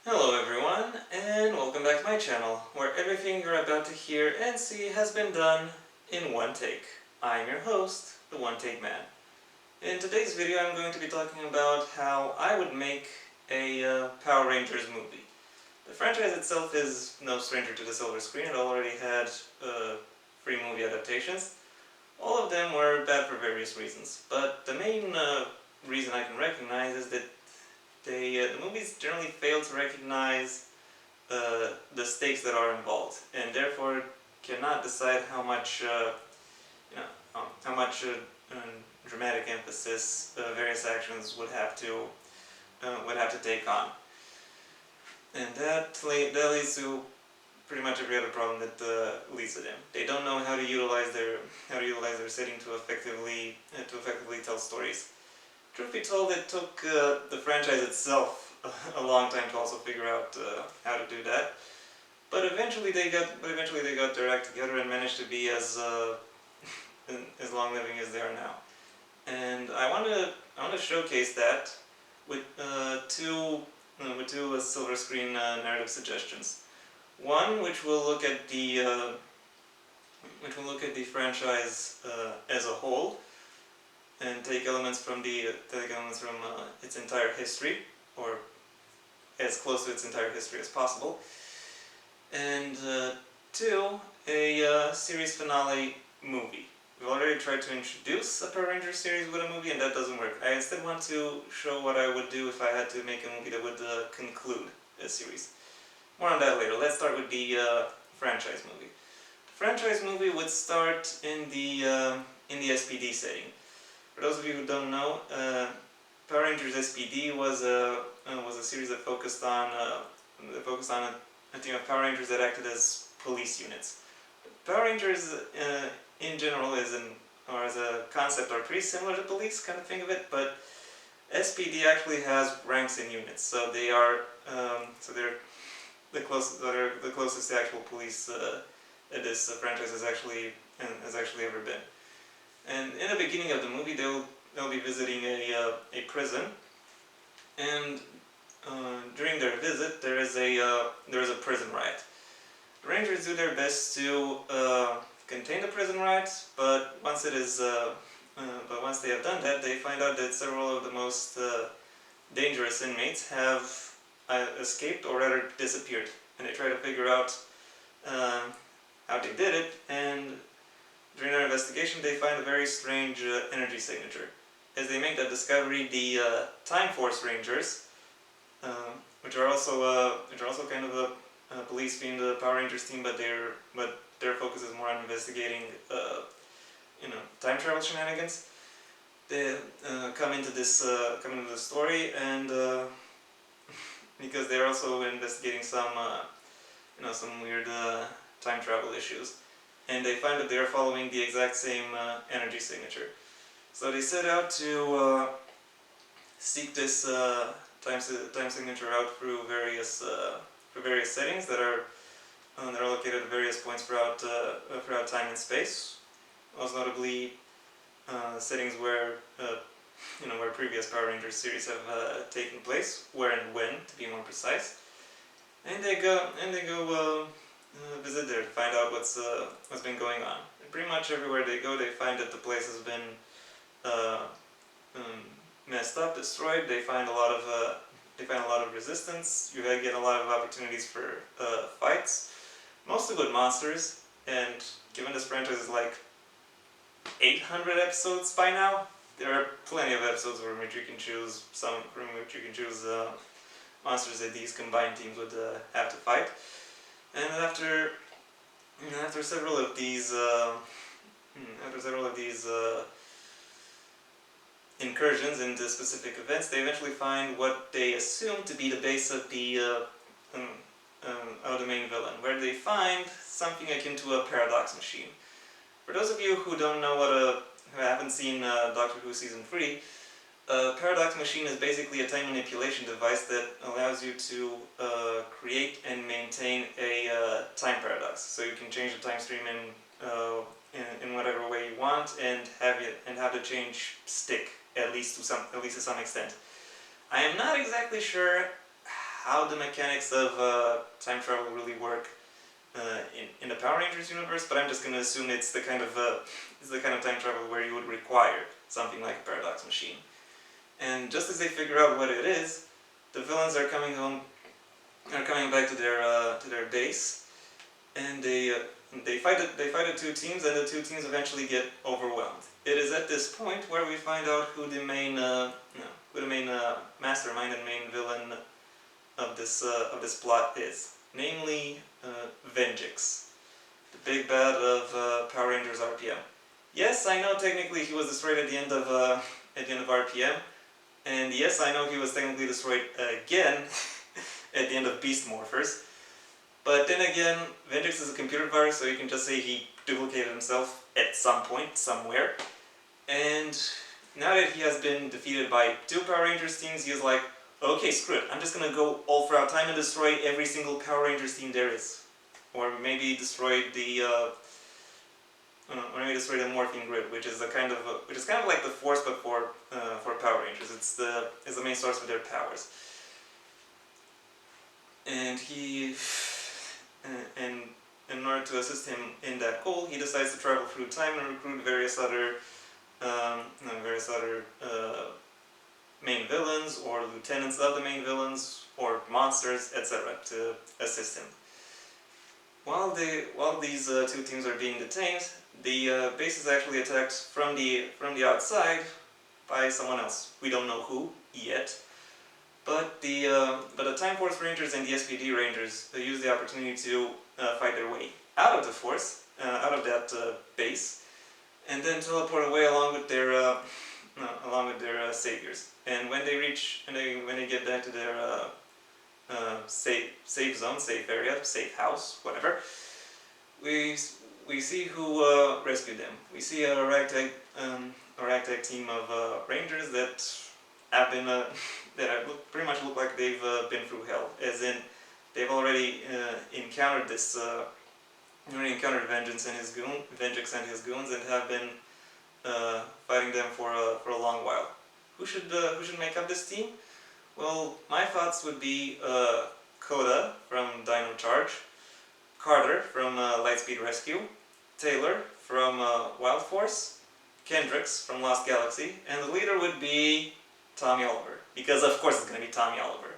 Hello everyone, and welcome back to my channel, where everything you're about to hear and see has been done in one take. I am your host, the One Take Man. In today's video I'm going to be talking about how I would make a Power Rangers movie. The franchise itself is no stranger to the silver screen. It already had free movie adaptations. All of them were bad for various reasons, but the main reason I can recognize is that the movies generally fail to recognize the stakes that are involved, and therefore cannot decide how much how much dramatic emphasis various actions would have to take on, and that leads to pretty much every other problem that leads to them. They don't know how to utilize their setting to effectively tell stories. Truth be told, it took the franchise itself a long time to also figure out how to do that. But eventually they got their act together and managed to be as long living as they are now. And I want to showcase that with two silver screen narrative suggestions. One which will look at the franchise as a whole and take elements from its entire history, or as close to its entire history as possible. And two, a series finale movie. We've already tried to introduce a Power Rangers series with a movie, and that doesn't work. I instead want to show what I would do if I had to make a movie that would conclude a series. More on that later. Let's start with the franchise movie. The franchise movie would start in the SPD setting. For those of you who don't know, Power Rangers SPD was a series that focused on a team of Power Rangers that acted as police units. Power Rangers, in general, or as a concept, are pretty similar to police, kind of think of it. But SPD actually has ranks and units, so they're the closest to actual police that this franchise has actually ever been. And in the beginning of the movie, they'll be visiting a prison, and during their visit, there is a prison riot. The Rangers do their best to contain the prison riot, but once they have done that, they find out that several of the most dangerous inmates have escaped, or rather disappeared, and they try to figure out how they did it. And during their investigation, they find a very strange energy signature. As they make that discovery, the Time Force Rangers, which are also kind of a police-themed Power Rangers team, but their focus is more on investigating, time travel shenanigans. They come into the story, and because they're also investigating some weird time travel issues. And they find that they are following the exact same energy signature. So they set out to seek this time signature out through various settings that are located at various points throughout time and space. Most notably, settings where where previous Power Rangers series have taken place, where and when, to be more precise. And they go visit there to find out what's been going on. And pretty much everywhere they go, they find that the place has been messed up, destroyed. They find a lot of resistance. You get a lot of opportunities for fights, mostly with monsters. And given this franchise is like 800 episodes by now, there are plenty of episodes from which you can choose monsters that these combined teams would have to fight. And after several of these incursions into specific events, they eventually find what they assume to be the base of the main villain, where they find something akin to a paradox machine. For those of you who don't know who haven't seen Doctor Who Season 3, a paradox machine is basically a time manipulation device that allows you to create and maintain a time paradox. So you can change the time stream in whatever way you want, and have the change stick, at least to some extent. I am not exactly sure how the mechanics of time travel really work in the Power Rangers universe, but I'm just going to assume it's the kind of time travel where you would require something like a paradox machine. And just as they figure out what it is, the villains are coming back to their base, and they fight the two teams, and the two teams eventually get overwhelmed. It is at this point where we find out who the main mastermind and main villain of this plot is, namely Venjix, the big bad of Power Rangers RPM. Yes, I know technically he was destroyed at the end of RPM, and yes, I know he was technically destroyed again at the end of Beast Morphers. But then again, Venjix is a computer virus, so you can just say he duplicated himself at some point, somewhere. And now that he has been defeated by two Power Rangers teams, he is like, okay, screw it, I'm just gonna go all throughout time and destroy every single Power Rangers team there is. Or maybe destroy the Morphing Grid, which is kind of like the Force, but for Power Rangers. It's the main source of their powers. And and in order to assist him in that goal, he decides to travel through time and recruit various other main villains, or lieutenants of the main villains, or monsters, etc., to assist him. While these two teams are being detained, the base is actually attacked from the outside by someone else. We don't know who yet, but the Time Force Rangers and the SPD Rangers use the opportunity to fight their way out of the Force, out of that base, and then teleport away along with their saviors. And when they get back to their safe zone, safe area, safe house, whatever, we see who rescued them. We see a ragtag team of Rangers that have been pretty much look like they've been through hell, as in they've already encountered Venjix and his goons, and have been fighting them for a long while. Who should make up this team? Well, my thoughts would be Koda from Dino Charge, Carter from Lightspeed Rescue, Taylor from Wild Force, Kendricks from Lost Galaxy, and the leader would be Tommy Oliver, because of course it's going to be Tommy Oliver.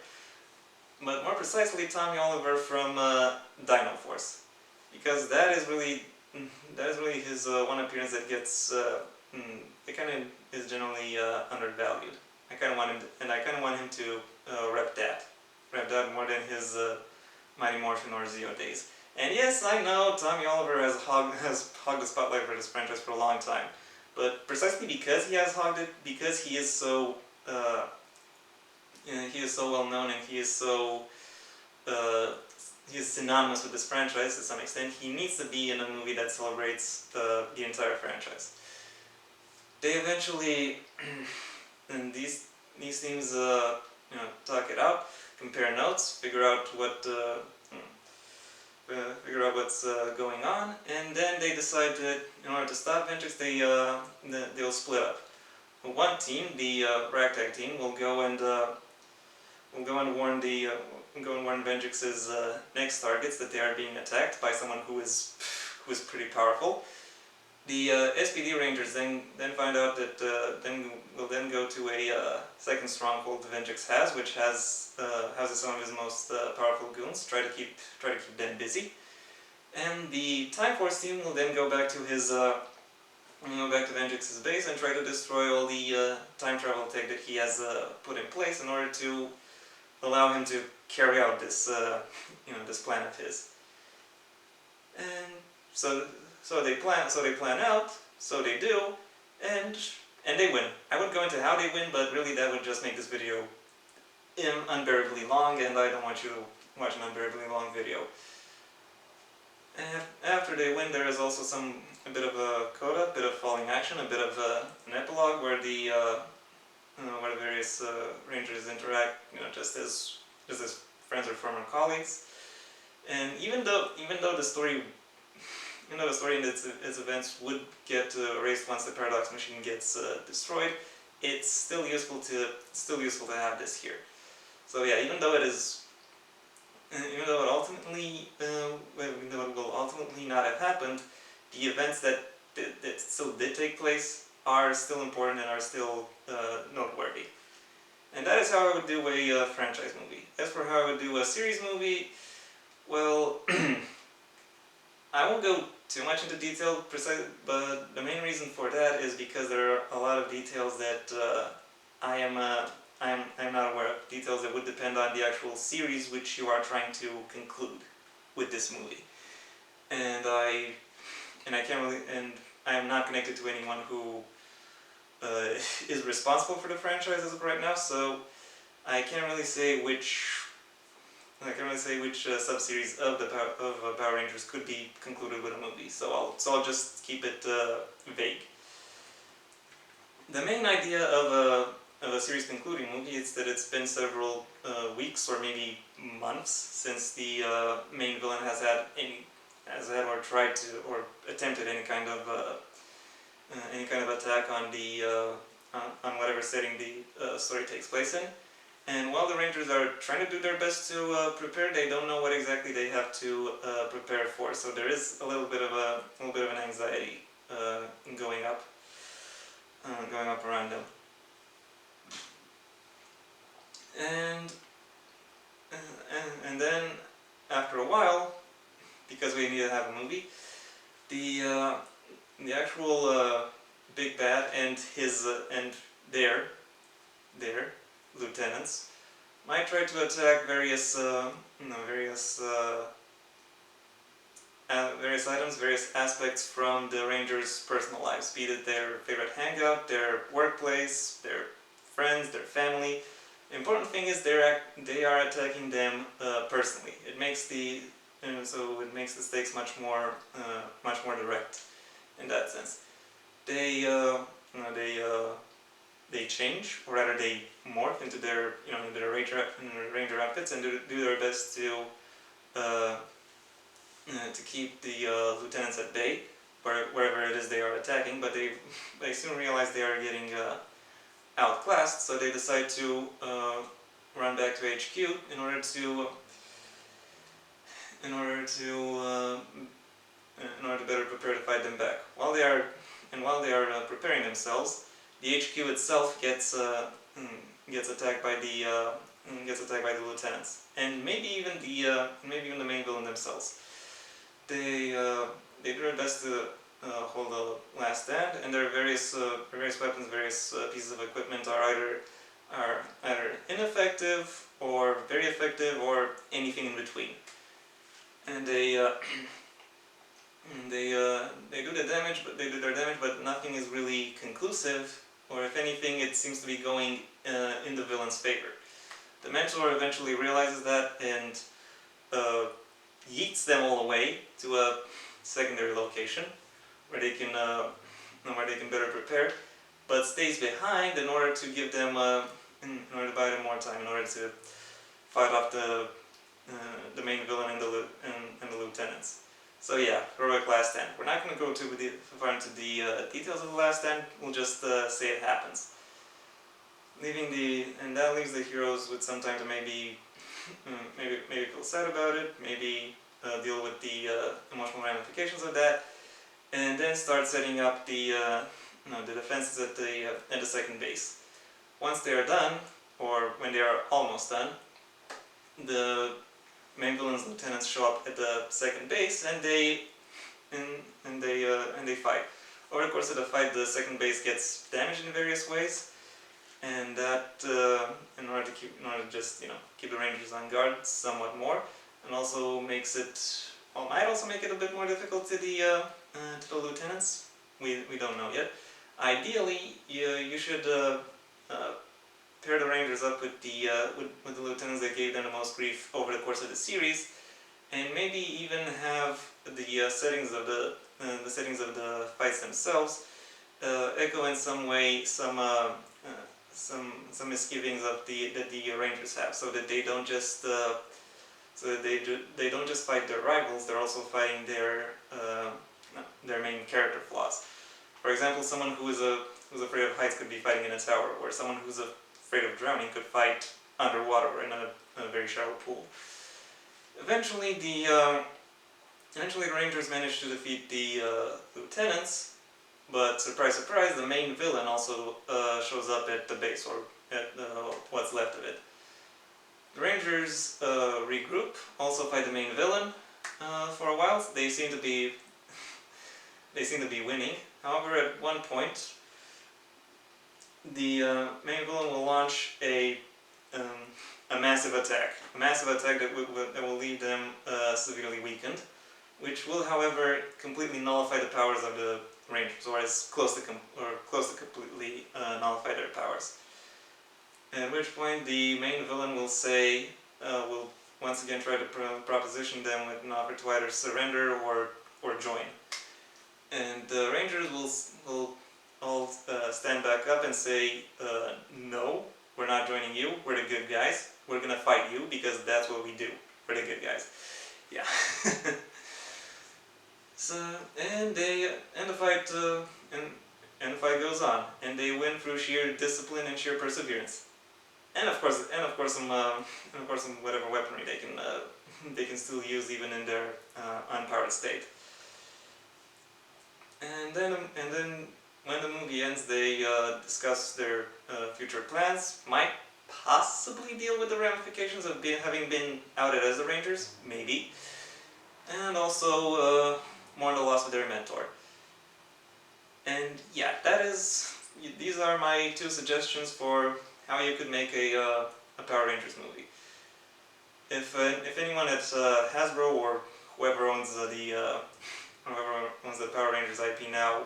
But more precisely, Tommy Oliver from Dino Force, because that is really his one appearance that gets it kind of is generally undervalued. I kind of want him to rep that more than his Mighty Morphin or Zeo days. And yes, I know Tommy Oliver has hogged the spotlight for this franchise for a long time, but precisely because he has hogged it, because he is so well known, and he is synonymous with this franchise to some extent, he needs to be in a movie that celebrates the entire franchise. They eventually, and these teams, talk it out, compare notes, figure out what's going on, and then they decide that in order to stop Venjix, they'll split up. One team, the Ragtag team, will go and warn Venjix's next targets that they are being attacked by someone who is pretty powerful. The SPD Rangers then find out that will go to a second stronghold Venjix has, which houses some of his most powerful goons. Try to keep them busy, and the Time Force team will then go back to Venjix's base and try to destroy all the time travel tech that he has put in place in order to allow him to carry out this this plan of his. And so they plan out, so they do, and they win. I would go into how they win, but really that would just make this video unbearably long, and I don't want you to watch an unbearably long video. And after they win, there is also a bit of a coda, a bit of falling action, a bit of an epilogue where the various Rangers interact, just as friends or former colleagues. And even though the story and its events would get erased once the Paradox Machine gets destroyed, it's still useful to have this here. So yeah, even though it is happened, the events that still did take place are still important and are still noteworthy. And that is how I would do a franchise movie. As for how I would do a series movie, well, I won't go too much into detail, but the main reason for that is because there are a lot of details that I'm not aware of. Details that would depend on the actual series which you are trying to conclude with this movie. And I can't really, and I am not connected to anyone who is responsible for the franchise as of right now, so I can't really say which sub-series of Power Rangers could be concluded with a movie. So I'll just keep it vague. The main idea of a series concluding movie is that it's been several weeks or maybe months since the main villain has had or tried to or attempted any kind of attack on the on whatever setting the story takes place in. And while the Rangers are trying to do their best to prepare, they don't know what exactly they have to prepare for. So there is a little bit of an anxiety going up around them. And then after a while, because we need to have a movie, the actual big bad and their lieutenants might try to attack various items, various aspects from the Rangers' personal lives, be it their favorite hangout, their workplace, their friends, their family. The important thing is they are attacking them personally. It makes the stakes much more direct in that sense. They change, or rather they morph into their ranger outfits and do their best to keep the lieutenants at bay wherever it is they are attacking. But they soon realize they are getting outclassed, so they decide to run back to HQ in order to better prepare to fight them back. While they are preparing themselves, the HQ itself gets attacked by the lieutenants, and maybe even the main villain themselves. They do their best to hold the last stand, and their various weapons, various pieces of equipment are either ineffective or very effective or anything in between. And they do their damage, but nothing is really conclusive, or if anything, it seems to be going in the villain's favor. The mentor eventually realizes that and yeets them all away to a secondary location where they can better prepare, but stays behind in order to give them in order to buy them more time, in order to fight off the main villain and the lieutenants. So yeah, heroic last stand. We're not going to go too far into the details of the last stand. We'll just say it happens. And that leaves the heroes with some time to maybe feel sad about it, maybe deal with the emotional ramifications of that, and then start setting up the defenses at the second base. Once they are done, or when they are almost done, the main villain's lieutenants show up at the second base, and they fight. Over the course of the fight, the second base gets damaged in various ways, and that in order to keep the Rangers on guard somewhat more, and also might also make it a bit more difficult to the lieutenants. We don't know yet. Ideally, you should pair the Rangers up with the lieutenants that gave them the most grief over the course of the series, and maybe even have the settings of the fights themselves echo in some way some misgivings that the Rangers have, so that they don't just fight their rivals. They're also fighting their main character flaws. For example, someone who's afraid of heights could be fighting in a tower, or someone who's afraid of drowning could fight underwater or in a very shallow pool. Eventually, Eventually the Rangers manage to defeat the lieutenants, but surprise surprise, the main villain also shows up at the base, or at what's left of it. The Rangers regroup, also fight the main villain for a while. They seem to be winning. However, at one point, the main villain will launch a massive attack. A massive attack that will leave them severely weakened, which will, however, completely nullify the powers of the Rangers, or as close to completely nullify their powers. At which point the main villain will say, will once again try to proposition them with an offer to either surrender or join. And the Rangers will all stand back up and say, no, we're not joining you, we're the good guys, we're gonna fight you because that's what we do, we're the good guys. Yeah. So, and the fight goes on, and they win through sheer discipline and sheer perseverance, and of course some whatever weaponry they can still use even in their unpowered state. And then when the movie ends, they discuss their future plans. Might possibly deal with the ramifications of having been outed as the Rangers, maybe, and also mourn the loss of their mentor. And yeah, these are my 2 suggestions for how you could make a Power Rangers movie. If anyone at Hasbro or whoever owns the Power Rangers IP now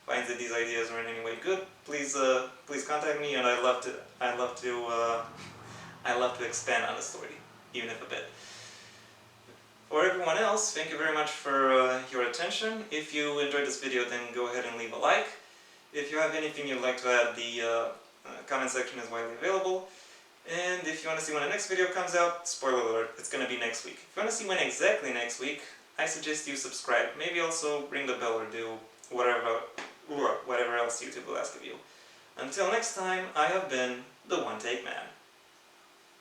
finds that these ideas are in any way good, please contact me, and I'd love to expand on the story, even if a bit. For everyone else, thank you very much for your attention. If you enjoyed this video, then go ahead and leave a like. If you have anything you'd like to add, the comment section is widely available. And if you want to see when the next video comes out, spoiler alert, it's going to be next week. If you want to see when exactly next week, I suggest you subscribe. Maybe also ring the bell or do whatever else YouTube will ask of you. Until next time, I have been the One Take Man.